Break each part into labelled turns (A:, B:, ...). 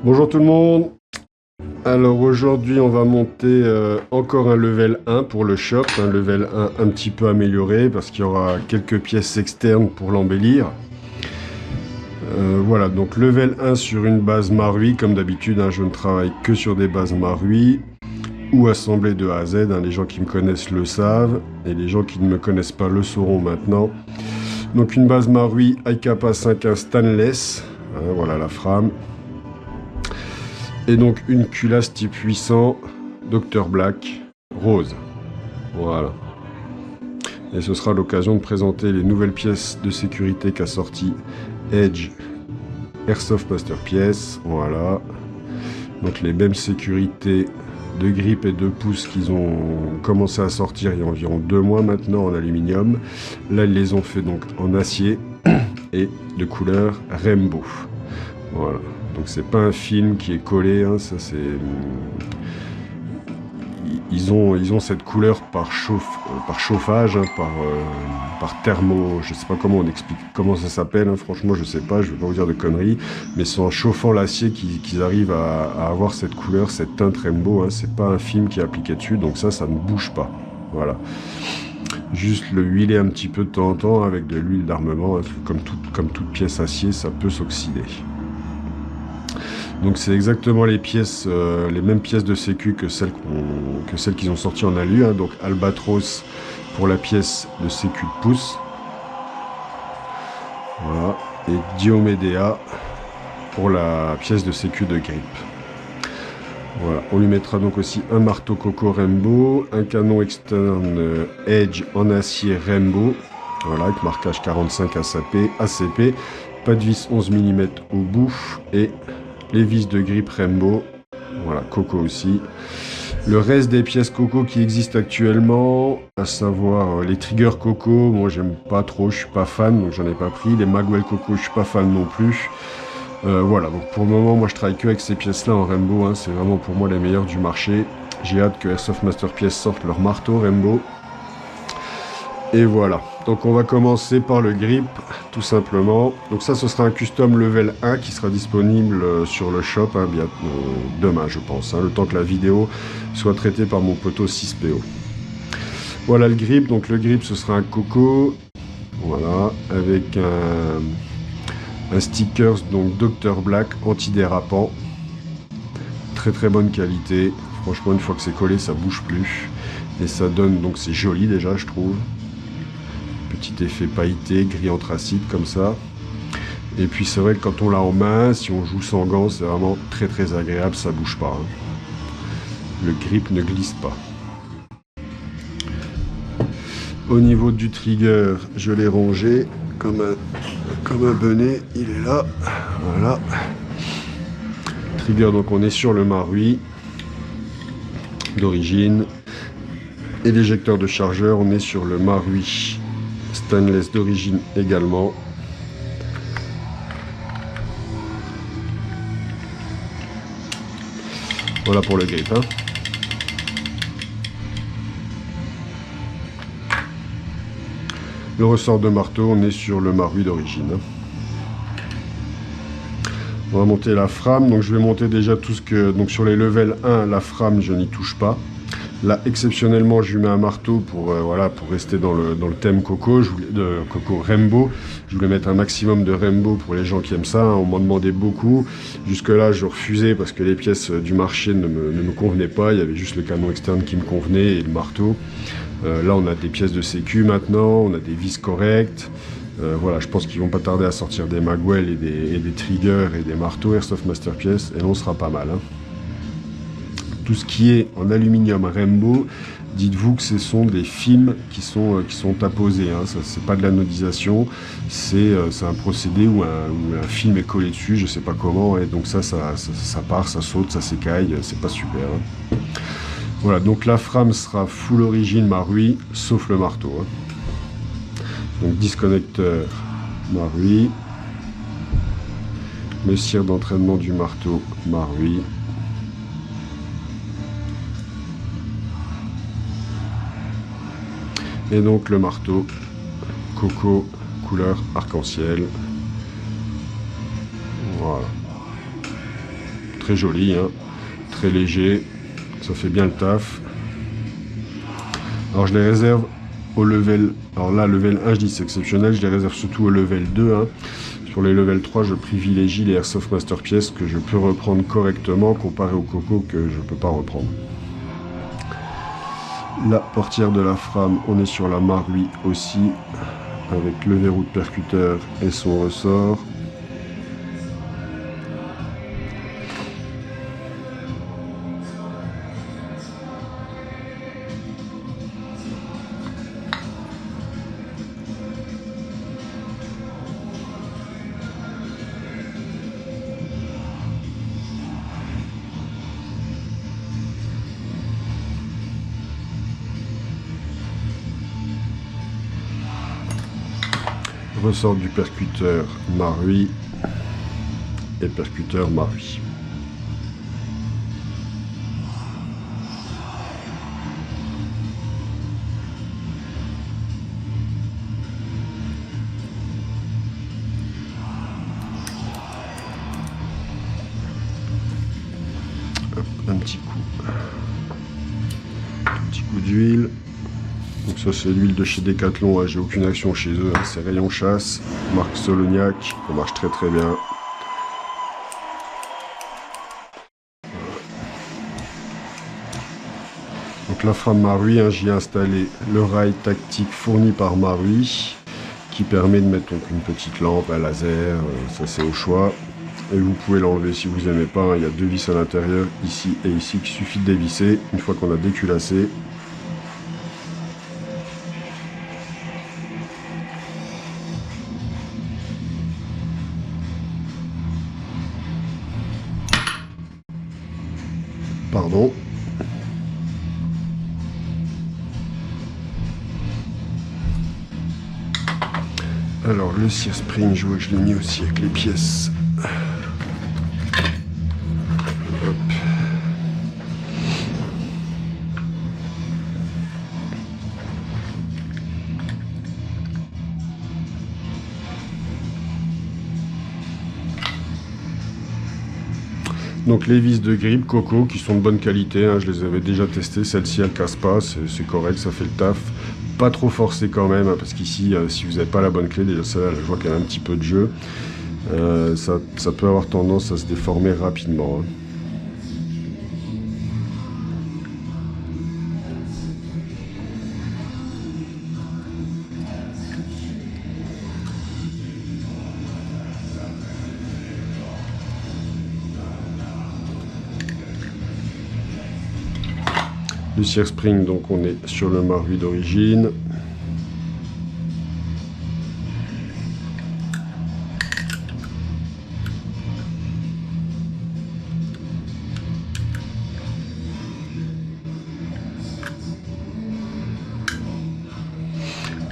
A: Bonjour tout le monde. Alors aujourd'hui on va monter encore un level 1 pour le shop, un level 1 un petit peu amélioré parce qu'il y aura quelques pièces externes pour l'embellir. Voilà, donc level 1 sur une base Marui, comme d'habitude, hein, je ne travaille que sur des bases Marui ou assemblées de A à Z, hein, les gens qui me connaissent le savent et les gens qui ne me connaissent pas le sauront maintenant. Donc une base Marui iKappa 5.1 stainless, hein, voilà la frame. Et donc une culasse type 800 Dr Black rose. Voilà. Et ce sera l'occasion de présenter les nouvelles pièces de sécurité qu'a sorti Edge Airsoft Masterpiece. Voilà. Donc les mêmes sécurités de grip et de pouce qu'ils ont commencé à sortir il y a environ 2 mois maintenant en aluminium. Là ils les ont fait donc en acier et de couleur rainbow. Voilà. Donc c'est pas un film qui est collé, hein, ça c'est... Ils ont cette couleur par chauffage, hein, par thermo, je sais pas comment on explique, comment ça s'appelle, hein, franchement je sais pas, je vais pas vous dire de conneries, mais c'est en chauffant l'acier qu'ils arrivent à avoir cette couleur, cette teinte rainbow, hein, c'est pas un film qui est appliqué dessus, donc ça ne bouge pas, voilà. Juste le huiler un petit peu de temps en temps avec de l'huile d'armement, hein, comme toute pièce acier, ça peut s'oxyder. Donc c'est exactement les mêmes pièces de sécu que celles qu'ils ont sorties en alu, hein. Donc Albatros pour la pièce de sécu de pouce. Voilà. Et Diomedea pour la pièce de sécu de grip. Voilà. On lui mettra donc aussi un marteau Coco Rainbow, un canon externe Edge en acier Rainbow. Voilà, avec marquage 45 ACP, pas de vis 11 mm au bout et les vis de grip Rainbow, voilà, Coco aussi. Le reste des pièces Coco qui existent actuellement, à savoir les triggers Coco, moi j'aime pas trop, je suis pas fan, donc j'en ai pas pris. Les Magwell Coco, je suis pas fan non plus. Voilà, donc pour le moment, moi je travaille que avec ces pièces-là en Rainbow, hein, c'est vraiment pour moi les meilleures du marché. J'ai hâte que Airsoft Masterpiece sorte leur marteau Rainbow. Et voilà, donc on va commencer par le grip, tout simplement. Donc ça, ce sera un custom level 1 qui sera disponible sur le shop, hein, demain, je pense, hein, le temps que la vidéo soit traitée par mon poteau 6PO. Voilà le grip, donc le grip, ce sera un Coco, voilà, avec un stickers, donc Dr Black antidérapant. Très très bonne qualité, franchement, une fois que c'est collé, ça bouge plus. Et ça donne, donc c'est joli déjà, je trouve. Petit effet pailleté, gris anthracite comme ça. Et puis c'est vrai que quand on l'a en main, si on joue sans gants, c'est vraiment très très agréable, ça bouge pas, hein. Le grip ne glisse pas. Au niveau du trigger, je l'ai rongé comme un bonnet, il est là, voilà. Trigger, donc on est sur le Marui d'origine. Et l'éjecteur de chargeur, on est sur le Marui stainless d'origine également. Voilà pour le grip, hein. Le ressort de marteau, on est sur le Marui d'origine. On va monter la frame, donc je vais monter déjà tout ce que... Donc sur les levels 1, la frame, je n'y touche pas. Là, exceptionnellement, je lui mets un marteau pour, voilà, pour rester dans le thème Coco, Coco Rainbow. Je voulais mettre un maximum de Rainbow pour les gens qui aiment ça, hein. On m'en demandait beaucoup. Jusque-là, je refusais parce que les pièces du marché ne me convenaient pas. Il y avait juste le canon externe qui me convenait et le marteau. Là, on a des pièces de sécu maintenant, on a des vis correctes. Voilà, je pense qu'ils vont pas tarder à sortir des Magwell et des triggers et des marteaux Airsoft Masterpiece, et là, on sera pas mal, hein. Tout ce qui est en aluminium Rainbow, dites-vous que ce sont des films qui sont apposés, hein. Ça, c'est pas de l'anodisation, c'est un procédé où un film est collé dessus, je sais pas comment, et donc ça part, ça saute, ça s'écaille, c'est pas super, hein. Voilà, donc la frame sera full origine Marui, sauf le marteau, hein. Donc disconnecteur Marui, le cire d'entraînement du marteau Marui. Et donc le marteau Coco couleur arc-en-ciel. Voilà. très joli, hein, très léger, ça fait bien le taf. Alors je les réserve au level, alors là level 1 je dis c'est exceptionnel, je les réserve surtout au level 2, hein. Sur les level 3 je privilégie les Airsoft Masterpiece que je peux reprendre correctement comparé au Coco que je peux pas reprendre. La portière de la frame, on est sur la Marui aussi, avec le verrou de percuteur et son ressort. Ressort du percuteur Marui et percuteur Marui. Un petit coup d'huile. Donc ça c'est l'huile de chez Decathlon, hein. J'ai aucune action chez eux, hein. C'est rayon chasse, marque Soloniac, ça marche très très bien. Donc la frame Marui, hein, j'y ai installé le rail tactique fourni par Marui qui permet de mettre donc une petite lampe à laser, ça c'est au choix. Et vous pouvez l'enlever si vous n'aimez pas, hein. Il y a deux vis à l'intérieur, ici et ici, qu'il suffit de dévisser une fois qu'on a déculassé. Pardon. Alors le Sear Spring, je vois que je l'ai mis aussi avec les pièces. Hop. Donc les vis de grip Coco qui sont de bonne qualité, hein, je les avais déjà testées, celle-ci elle casse pas, c'est correct, ça fait le taf. Pas trop forcé quand même, hein, parce qu'ici si vous n'avez pas la bonne clé, déjà celle-là je vois qu'elle a un petit peu de jeu, ça peut avoir tendance à se déformer rapidement, hein. Le Sear Spring, donc on est sur le Marui d'origine.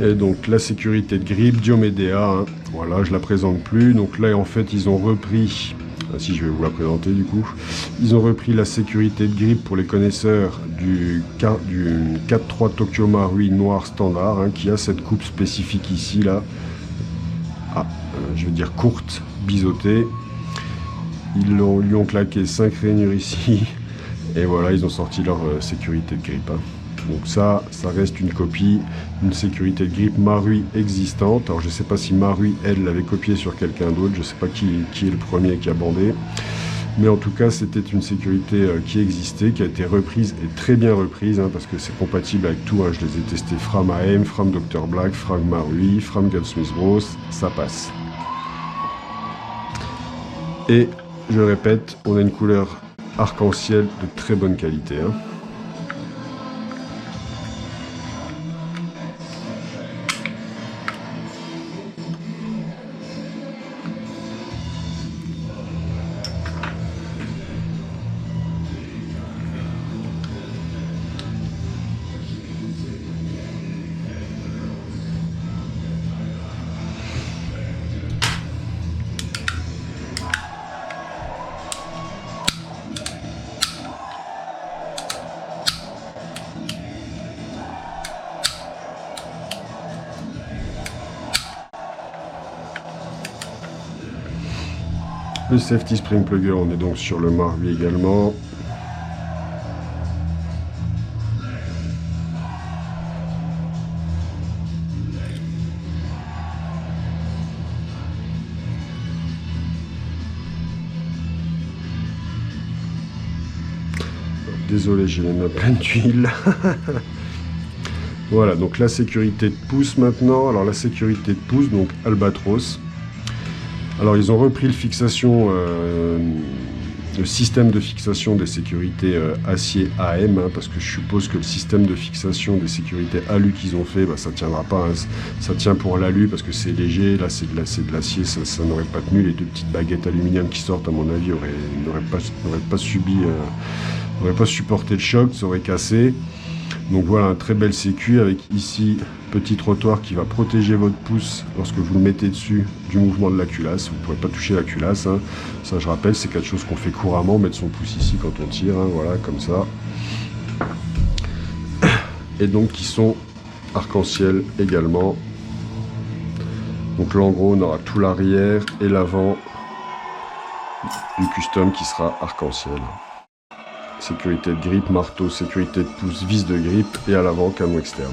A: Et donc la sécurité de grip Diomedea, hein. Voilà, je la présente plus. Donc là en fait ils ont repris, si je vais vous la présenter du coup, ils ont repris la sécurité de grip pour les connaisseurs du 4.3 Tokyo Marui noir standard, hein, qui a cette coupe spécifique ici là, je veux dire courte, biseautée. Ils lui ont claqué 5 rainures ici et voilà, ils ont sorti leur sécurité de grip, hein. Donc ça reste une copie, une sécurité de grip Marui existante. Alors je ne sais pas si Marui, elle, l'avait copié sur quelqu'un d'autre, je ne sais pas qui est le premier qui a bandé. Mais en tout cas, c'était une sécurité qui existait, qui a été reprise, et très bien reprise, hein, parce que c'est compatible avec tout, hein. Je les ai testés Fram AM, Fram Dr Black, Fram Marui, Fram Gunsmith Bros, ça passe. Et, je répète, on a une couleur arc-en-ciel de très bonne qualité, hein. Le safety spring plugger, on est donc sur le Marui également. Désolé, j'ai les mains pleines d'huile. Voilà, donc la sécurité de pouce maintenant. Alors la sécurité de pouce, donc Albatros. Alors ils ont repris le système de fixation des sécurités acier AM, hein, parce que je suppose que le système de fixation des sécurités alu qu'ils ont fait, bah, ça tiendra pas. Hein. Ça tient pour l'alu parce que c'est léger. Là c'est de l'acier, ça n'aurait pas tenu. Les deux petites baguettes aluminium qui sortent, à mon avis, n'auraient pas supporté le choc, ça aurait cassé. Donc voilà, un très belle sécu avec ici petit trottoir qui va protéger votre pouce lorsque vous le mettez dessus du mouvement de la culasse. Vous ne pourrez pas toucher la culasse, hein. Ça, je rappelle, c'est quelque chose qu'on fait couramment, mettre son pouce ici quand on tire, hein, voilà, comme ça. Et donc qui sont arc-en-ciel également. Donc là en gros on aura tout l'arrière et l'avant du custom qui sera arc-en-ciel. Sécurité de grippe, marteau, sécurité de pouce, vis de grippe et à l'avant canon externe.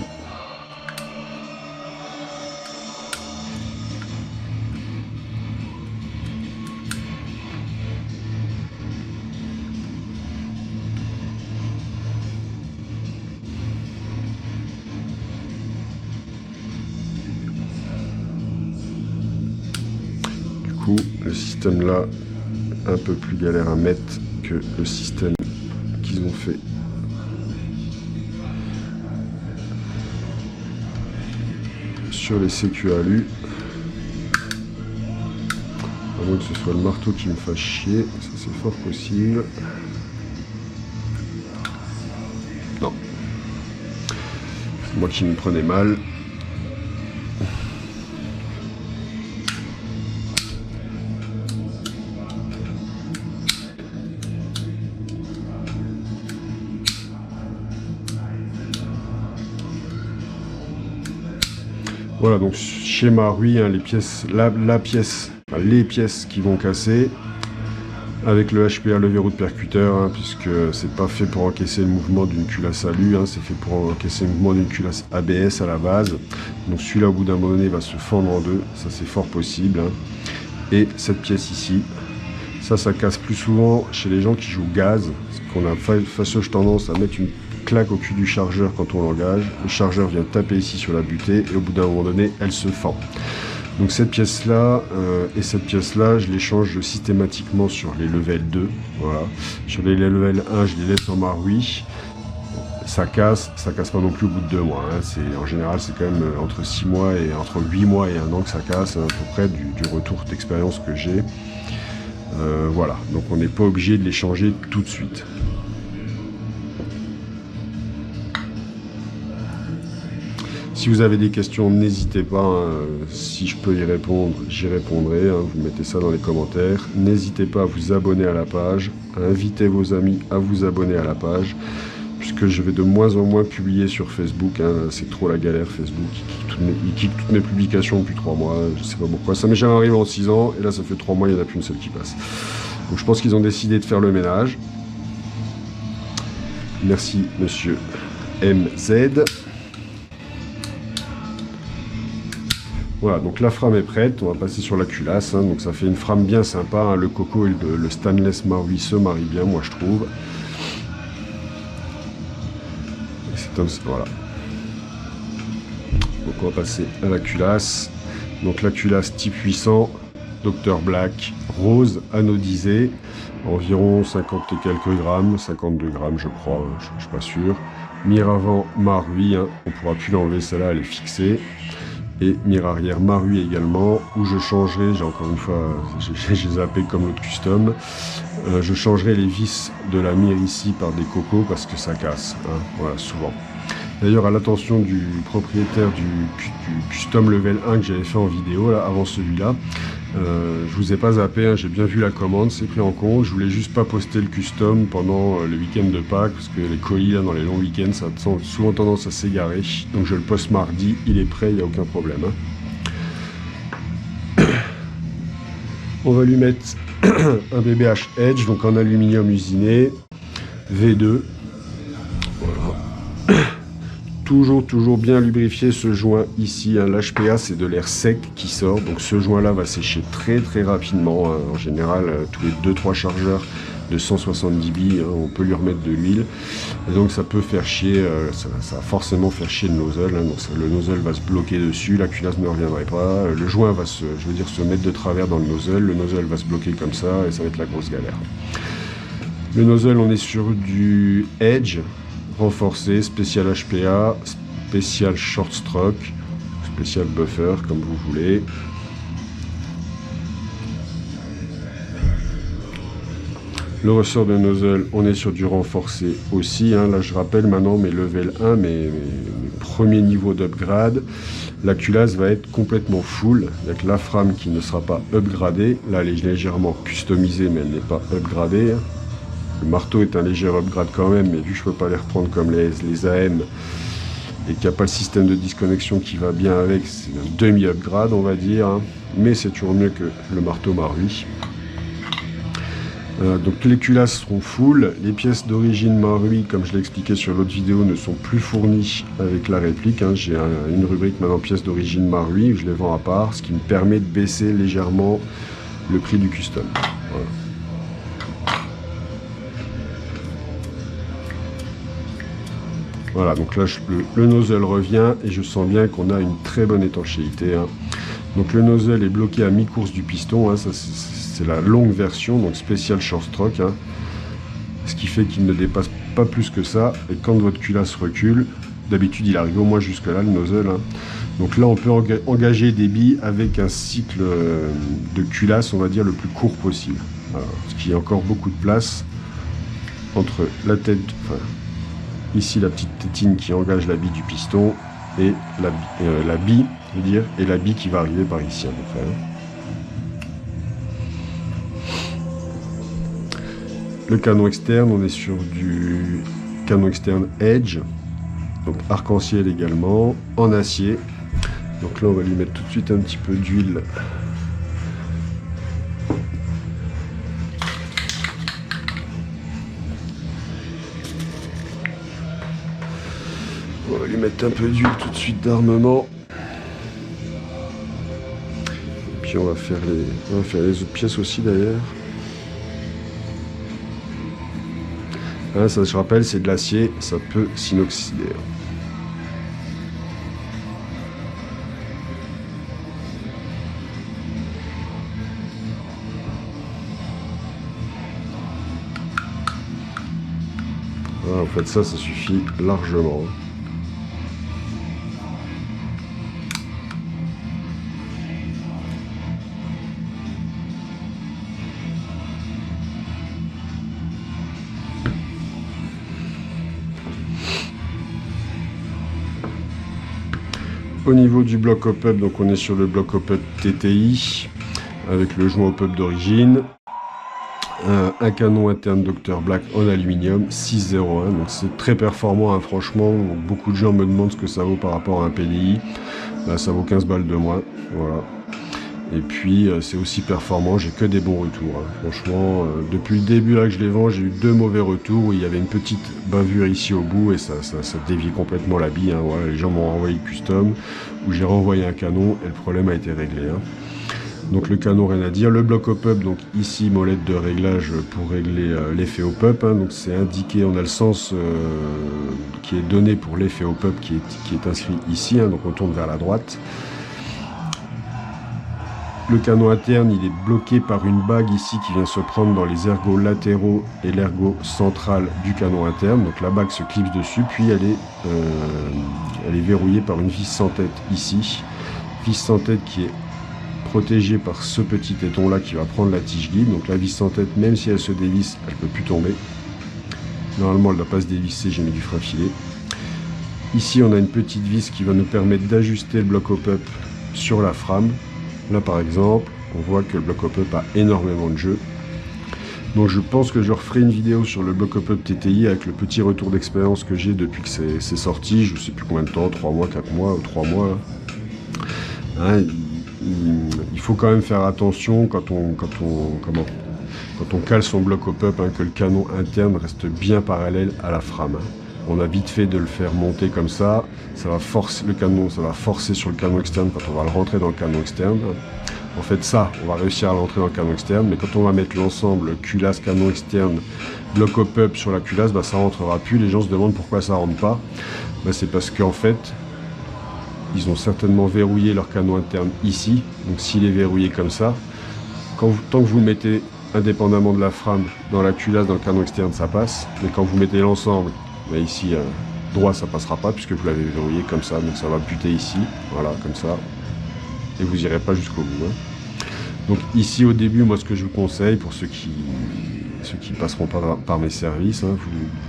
A: Du coup, le système là, un peu plus galère à mettre que le système qu'ils ont fait sur les sécu alu. À moins que ce soit le marteau qui me fasse chier, ça c'est fort possible. Non, c'est moi qui me prenais mal. Voilà, donc chez Marui, hein, les pièces qui vont casser avec le HPA, le verrou de percuteur, hein, puisque c'est pas fait pour encaisser le mouvement d'une culasse alu, hein, c'est fait pour encaisser le mouvement d'une culasse ABS à la base. Donc celui-là, au bout d'un moment donné, va se fendre en deux, ça c'est fort possible. Hein. Et cette pièce ici, ça casse plus souvent chez les gens qui jouent gaz, parce qu'on a fâcheuse tendance à mettre une claque au cul du chargeur quand on l'engage. Le chargeur vient taper ici sur la butée et au bout d'un moment donné, elle se fend. Donc cette pièce-là et cette pièce-là, je les change systématiquement sur les level 2. Voilà. Sur les level 1, je les laisse en Marui. Ça casse pas non plus au bout de 2 mois. Hein. En général, c'est quand même entre 6 mois et entre 8 mois et 1 an que ça casse, hein, à peu près du retour d'expérience que j'ai. Voilà, donc on n'est pas obligé de les changer tout de suite. Si vous avez des questions, n'hésitez pas, hein, si je peux y répondre, j'y répondrai, hein, vous mettez ça dans les commentaires. N'hésitez pas à vous abonner à la page, à inviter vos amis à vous abonner à la page, puisque je vais de moins en moins publier sur Facebook, hein, c'est trop la galère Facebook, il kick toutes mes publications depuis 3 mois, je sais pas pourquoi, ça m'est jamais arrivé en 6 ans, et là ça fait 3 mois, il n'y en a plus une seule qui passe. Donc je pense qu'ils ont décidé de faire le ménage. Merci monsieur MZ. Voilà, donc la frame est prête, on va passer sur la culasse, hein, donc ça fait une frame bien sympa, hein, le coco et le stainless Marui se marient bien, moi je trouve. Voilà. Donc on va passer à la culasse, donc la culasse type 800, Dr Black, rose, anodisé, environ 50 et quelques grammes, 52 grammes je crois, je suis pas sûr. Mire avant Marui, hein, on pourra plus l'enlever, celle-là elle est fixée. Et mire arrière Marui également, où je changerai, j'ai encore une fois, j'ai zappé comme l'autre custom, je changerai les vis de la mire ici par des cocos parce que ça casse, hein, voilà, souvent. D'ailleurs, à l'attention du propriétaire du custom level 1 que j'avais fait en vidéo, là, avant celui-là, je vous ai pas zappé, hein, j'ai bien vu la commande, c'est pris en compte, je voulais juste pas poster le custom pendant le week-end de Pâques, parce que les colis, là, dans les longs week-ends, ça a souvent tendance à s'égarer, donc je le poste mardi, il est prêt, il n'y a aucun problème. Hein. On va lui mettre un BBH Edge, donc en aluminium usiné, V2. Voilà. Toujours bien lubrifié ce joint ici. Hein. L'HPA, c'est de l'air sec qui sort, donc ce joint-là va sécher très rapidement. Hein. En général, tous les 2-3 chargeurs de 170 billes, hein, on peut lui remettre de l'huile. Et donc ça peut faire chier, ça va forcément faire chier le nozzle. Hein. Donc le nozzle va se bloquer dessus, la culasse ne reviendrait pas. Le joint va se mettre de travers dans le nozzle va se bloquer comme ça et ça va être la grosse galère. Le nozzle, on est sur du Edge, renforcé, spécial HPA, spécial short stroke, spécial buffer, comme vous voulez. Le ressort de nozzle, on est sur du renforcé aussi. Hein. Là, je rappelle maintenant mes level 1, mes premiers niveaux d'upgrade. La culasse va être complètement full, avec la frame qui ne sera pas upgradée. Là, elle est légèrement customisée, mais elle n'est pas upgradée. Hein. Le marteau est un léger upgrade quand même, mais vu que je ne peux pas les reprendre comme les AM et qu'il n'y a pas le système de disconnexion qui va bien avec, c'est un demi-upgrade, on va dire. Hein. Mais c'est toujours mieux que le marteau Marui. Donc les culasses seront full, les pièces d'origine Marui, comme je l'ai expliqué sur l'autre vidéo, ne sont plus fournies avec la réplique. Hein. J'ai une rubrique maintenant pièces d'origine Marui, où je les vends à part, ce qui me permet de baisser légèrement le prix du custom. Voilà. Voilà, donc là le nozzle revient et je sens bien qu'on a une très bonne étanchéité. Hein. Donc le nozzle est bloqué à mi-course du piston, hein. Ça c'est la longue version, donc spécial short stroke. Hein. Ce qui fait qu'il ne dépasse pas plus que ça. Et quand votre culasse recule, d'habitude il arrive au moins jusque là le nozzle. Hein. Donc là on peut engager des billes avec un cycle de culasse, on va dire, le plus court possible. Voilà. Ce qui est encore beaucoup de place entre la tête... Enfin, ici la petite tétine qui engage la bille du piston et la bille, je veux dire, et la bille qui va arriver par ici à peu près. Le canon externe, on est sur du canon externe Edge, donc arc-en-ciel également, en acier. Donc là on va lui mettre tout de suite un petit peu d'huile. On va lui mettre un peu d'huile tout de suite d'armement. Et puis on va faire les autres pièces aussi d'ailleurs. Hein, ça, je rappelle, c'est de l'acier, ça peut s'inoxyder. Voilà, en fait ça suffit largement. Au niveau du bloc hop-up, donc on est sur le bloc hop-up TTI avec le joint hop-up d'origine, un canon interne Dr Black en aluminium 601, donc c'est très performant, hein, franchement. Beaucoup de gens me demandent ce que ça vaut par rapport à un PDI. Là, ça vaut 15 balles de moins, voilà. Et puis c'est aussi performant, j'ai que des bons retours. Hein. Franchement, depuis le début là que je les vends, j'ai eu 2 mauvais retours où il y avait une petite bavure ici au bout et ça dévie complètement la bille. Hein. Voilà, les gens m'ont renvoyé le custom, où j'ai renvoyé un canon et le problème a été réglé. Hein. Donc le canon, rien à dire. Le bloc hop-up, donc ici molette de réglage pour régler l'effet hop-up. Hein. Donc c'est indiqué, on a le sens qui est donné pour l'effet hop-up qui est inscrit ici. Hein. Donc on tourne vers la droite. Le canon interne, il est bloqué par une bague ici qui vient se prendre dans les ergots latéraux et l'ergot central du canon interne. Donc la bague se clipse dessus, puis elle est verrouillée par une vis sans tête ici. Vis sans tête qui est protégée par ce petit téton là qui va prendre la tige guide. Donc la vis sans tête, même si elle se dévisse, elle ne peut plus tomber. Normalement, elle ne doit pas se dévisser, j'ai mis du frein filé. Ici, on a une petite vis qui va nous permettre d'ajuster le bloc hop-up sur la frame. Là par exemple, on voit que le bloc hop-up a énormément de jeu. Donc je pense que je referai une vidéo sur le bloc hop-up TTI avec le petit retour d'expérience que j'ai depuis que c'est sorti. Je ne sais plus combien de temps, 3 mois, 4 mois ou 3 mois. Hein, il faut quand même faire attention quand on quand on cale son bloc au pop, hein, que le canon interne reste bien parallèle à la frame. On a vite fait de le faire monter comme ça va forcer le canon, ça va forcer sur le canon externe quand on va le rentrer dans le canon externe. En fait ça, on va réussir à l'entrer dans le canon externe, mais quand on va mettre l'ensemble culasse, canon externe, bloc au pop sur la culasse, bah, ça rentrera plus. Les gens se demandent pourquoi ça rentre pas. Bah, c'est parce qu'en fait, ils ont certainement verrouillé leur canon interne ici. Donc s'il est verrouillé comme ça, tant que vous le mettez indépendamment de la frame dans la culasse, dans le canon externe, ça passe. Mais quand vous mettez l'ensemble, bah, ici, droit, ça passera pas puisque vous l'avez verrouillé comme ça. Donc ça va buter ici, voilà, comme ça. Et vous n'irez pas jusqu'au bout. Hein. Donc ici au début, moi ce que je vous conseille pour ceux qui passeront par mes services, hein,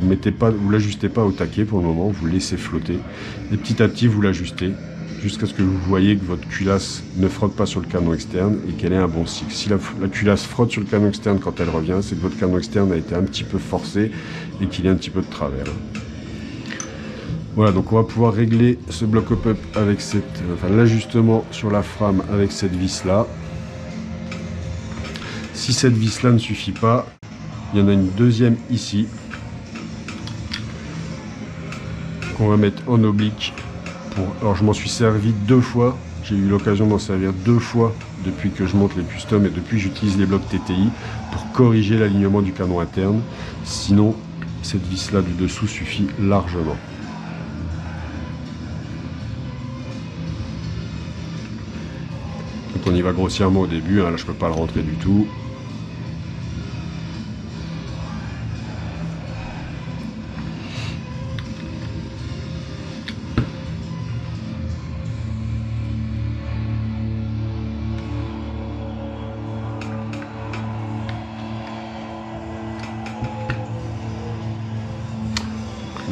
A: vous l'ajustez pas au taquet pour le moment, vous laissez flotter. Et petit à petit vous l'ajustez jusqu'à ce que vous voyez que votre culasse ne frotte pas sur le canon externe et qu'elle ait un bon cycle. Si la culasse frotte sur le canon externe quand elle revient, c'est que votre canon externe a été un petit peu forcé et qu'il est un petit peu de travers. Voilà, donc on va pouvoir régler ce bloc up avec l'ajustement sur la frame avec cette vis là. Si cette vis là ne suffit pas, il y en a une deuxième ici qu'on va mettre en oblique. Alors je m'en suis servi 2 fois, j'ai eu l'occasion d'en servir 2 fois depuis que je monte les customs et depuis que j'utilise les blocs TTI pour corriger l'alignement du canon interne. Sinon, cette vis là du dessous suffit largement. On y va grossièrement au début, hein, là je peux pas le rentrer du tout.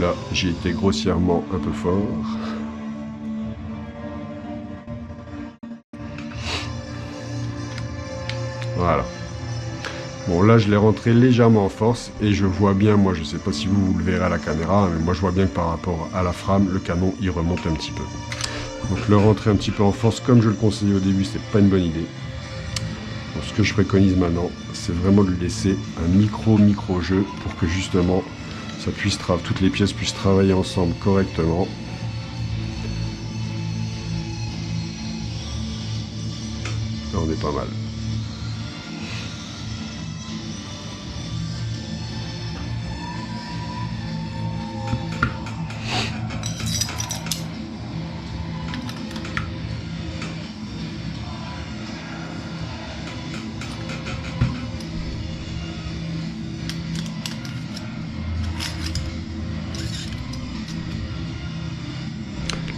A: Là j'ai été grossièrement un peu fort. Voilà. Bon là je l'ai rentré légèrement en force et je vois bien, moi je sais pas si vous le verrez à la caméra, mais moi je vois bien que par rapport à la frame, le canon il remonte un petit peu. Donc le rentrer un petit peu en force comme je le conseillais au début, c'est pas une bonne idée. Donc, ce que je préconise maintenant, c'est vraiment de lui laisser un micro jeu pour que justement ça puisse toutes les pièces puissent travailler ensemble correctement. Là on est pas mal.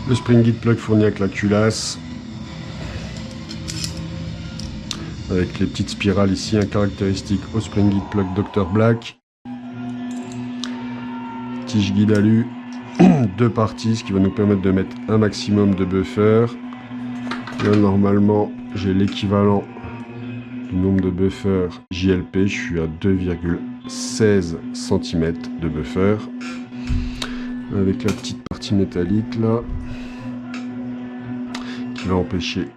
A: Le spring guide plug fourni avec la culasse, avec les petites spirales ici, un caractéristique au spring guide plug Dr Black, tige guide alu, 2 parties, ce qui va nous permettre de mettre un maximum de buffer. Là normalement j'ai l'équivalent du nombre de buffer JLP, je suis à 2,16 cm de buffer, avec la petite partie métallique là, qui va empêcher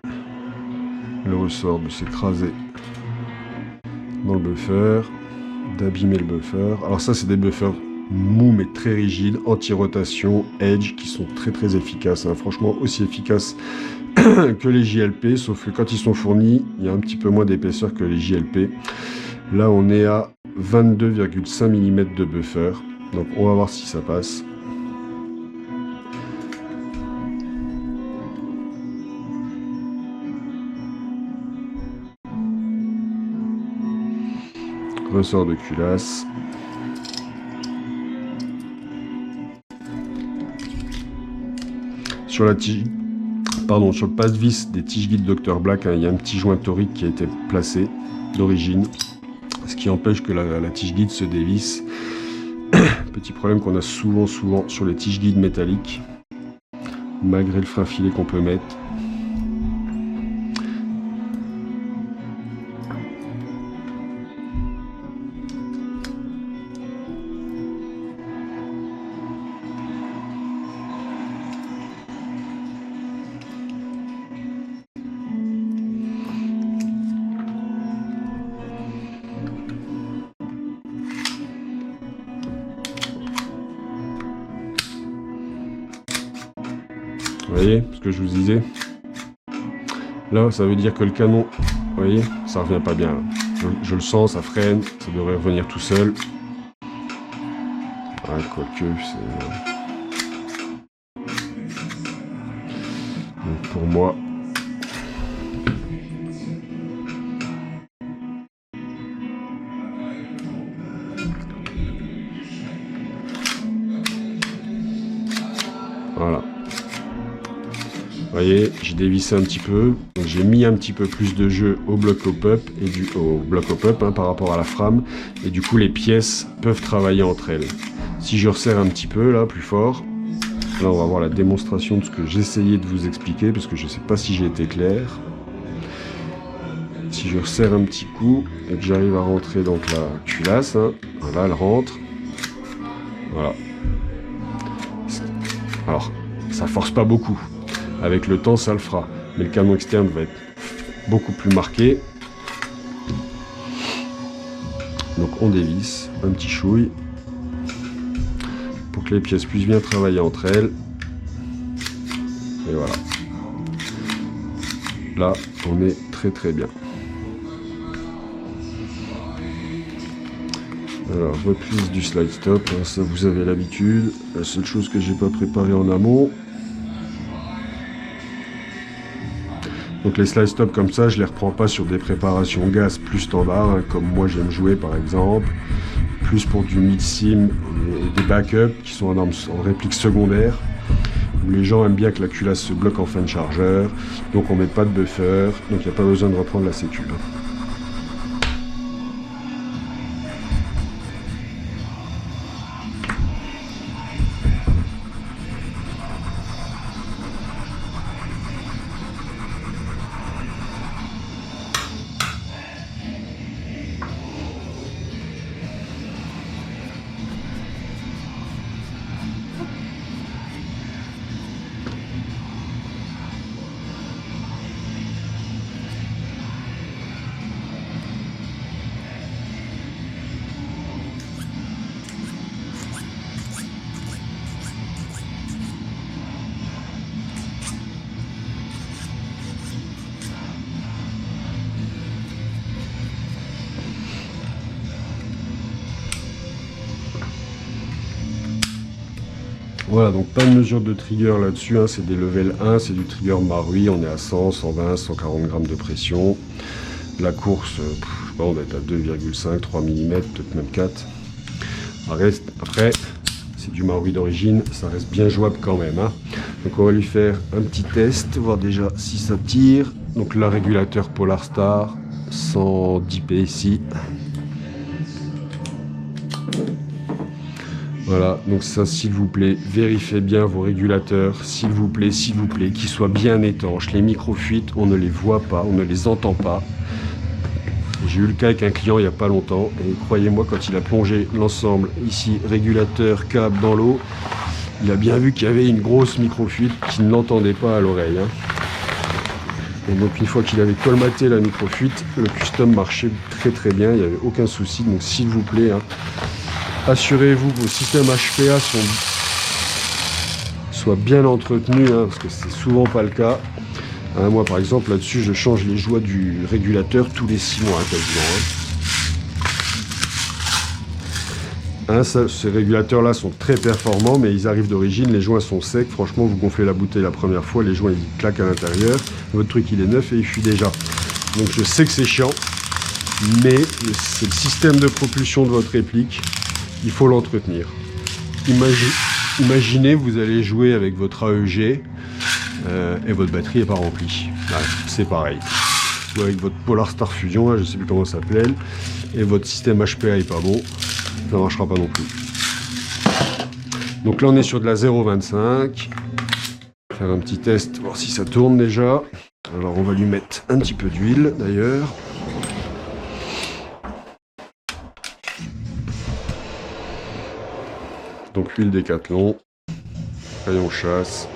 A: le ressort de s'écraser dans le buffer, d'abîmer le buffer. Alors ça c'est des buffers mous mais très rigides, anti-rotation, edge, qui sont très efficaces, hein. Franchement aussi efficaces que les JLP, sauf que quand ils sont fournis, il y a un petit peu moins d'épaisseur que les JLP. Là on est à 22,5 mm de buffer, donc on va voir si ça passe. Ressort de culasse. Sur la tige, sur le passe-vis des tiges guides Dr Black, hein, il y a un petit joint torique qui a été placé d'origine, ce qui empêche que la tige guide se dévisse. Petit problème qu'on a souvent sur les tiges guides métalliques, malgré le frein filet qu'on peut mettre. voyez ce que je vous disais? Là, ça veut dire que le canon, vous voyez, ça revient pas bien. Je le sens, ça freine, ça devrait revenir tout seul. Ouais, quoique, c'est... Donc pour moi... Voilà. Vous voyez, j'ai dévissé un petit peu. Donc j'ai mis un petit peu plus de jeu au bloc hop-up et au bloc hop-up par rapport à la frame. Et du coup, les pièces peuvent travailler entre elles. Si je resserre un petit peu, là, plus fort, là, on va voir la démonstration de ce que j'essayais de vous expliquer, parce que je ne sais pas si j'ai été clair. Si je resserre un petit coup et que j'arrive à rentrer donc la culasse, hein, voilà, elle rentre. Voilà. Alors, ça force pas beaucoup. Avec le temps, ça le fera. Mais le canon externe va être beaucoup plus marqué. Donc on dévisse un petit chouille pour que les pièces puissent bien travailler entre elles. Et voilà. Là, on est très très bien. Alors, reprise du slide stop, hein, ça vous avez l'habitude. La seule chose que j'ai pas préparée en amont. Donc les slide stop comme ça, je les reprends pas sur des préparations gaz plus standard, hein, comme moi j'aime jouer par exemple. Plus pour du mid-sim et des backups qui sont en réplique secondaire. Où les gens aiment bien que la culasse se bloque en fin de chargeur. Donc on met pas de buffer, donc il n'y a pas besoin de reprendre la sécu. Voilà, donc pas de mesure de trigger là-dessus, hein, c'est des level 1, c'est du trigger Marui, on est à 100, 120, 140 grammes de pression. La course, je sais pas, on va être à 2,5, 3 mm, peut-être même 4. Après, c'est du Marui d'origine, ça reste bien jouable quand même. Hein. Donc on va lui faire un petit test, voir déjà si ça tire. Donc là, régulateur Polarstar, 110p ici. Voilà, donc ça, s'il vous plaît, vérifiez bien vos régulateurs, s'il vous plaît, qu'ils soient bien étanches. Les micro-fuites, on ne les voit pas, on ne les entend pas. J'ai eu le cas avec un client il n'y a pas longtemps, et croyez-moi, quand il a plongé l'ensemble, ici, régulateur, câble dans l'eau, il a bien vu qu'il y avait une grosse micro-fuite qu'il n'entendait pas à l'oreille. Hein. Et donc une fois qu'il avait colmaté la micro-fuite, le custom marchait très très bien, il n'y avait aucun souci, donc s'il vous plaît, hein, assurez-vous que vos systèmes HPA soient bien entretenus, hein, parce que c'est souvent pas le cas. Hein, moi par exemple là-dessus je change les joies du régulateur tous les 6 mois quasiment. Hein, ces régulateurs là sont très performants, mais ils arrivent d'origine, les joints sont secs. Franchement, vous gonflez la bouteille la première fois, les joints ils claquent à l'intérieur, votre truc il est neuf et il fuit déjà. Donc je sais que c'est chiant, mais c'est le système de propulsion de votre réplique. Il faut l'entretenir. Imaginez, vous allez jouer avec votre AEG et votre batterie n'est pas remplie. Ouais, c'est pareil. Ou avec votre Polarstar Fusion, là, je ne sais plus comment ça s'appelle, et votre système HPA n'est pas bon, ça ne marchera pas non plus. Donc là, on est sur de la 0,25. Faire un petit test, voir si ça tourne déjà. Alors, on va lui mettre un petit peu d'huile d'ailleurs. Donc huile Décathlon, crayon chasse,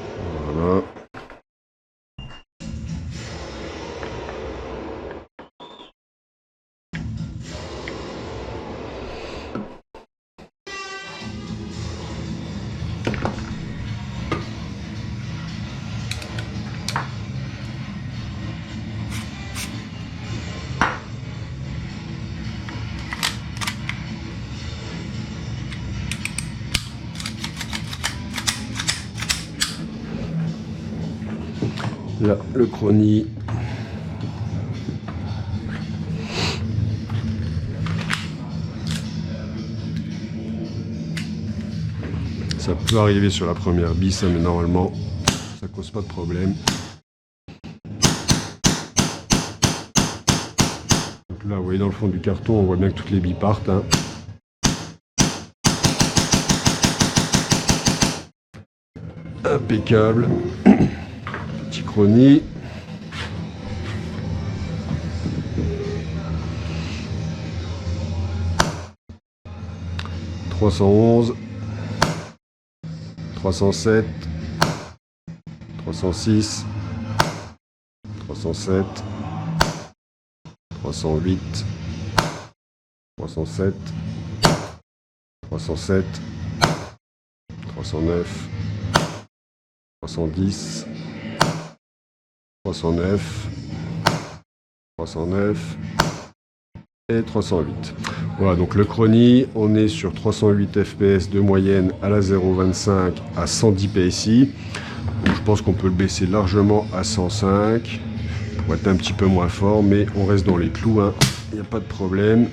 A: voilà. Là, le chrony. Ça peut arriver sur la première bille, mais normalement, ça cause pas de problème. Donc là, vous voyez dans le fond du carton, on voit bien que toutes les billes partent. Hein. Impeccable. Petit chrony. « 311, 307, 306, 307, 308, 307, 307, 309, 310, 309, 309 et 308. Voilà, donc le chrony, on est sur 308 fps de moyenne à la 0,25 à 110 PSI. Donc je pense qu'on peut le baisser largement à 105 pour être un petit peu moins fort, mais on reste dans les clous, hein. Il n'y a pas de problème.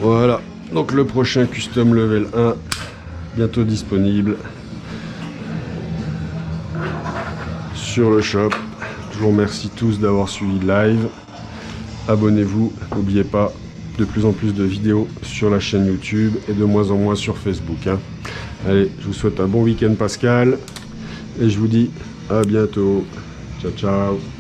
A: Voilà, donc le prochain Custom Level 1, bientôt disponible sur le shop. Je vous remercie tous d'avoir suivi le live. Abonnez-vous, n'oubliez pas, de plus en plus de vidéos sur la chaîne YouTube et de moins en moins sur Facebook. Hein. Allez, je vous souhaite un bon week-end Pascal et je vous dis à bientôt. Ciao, ciao.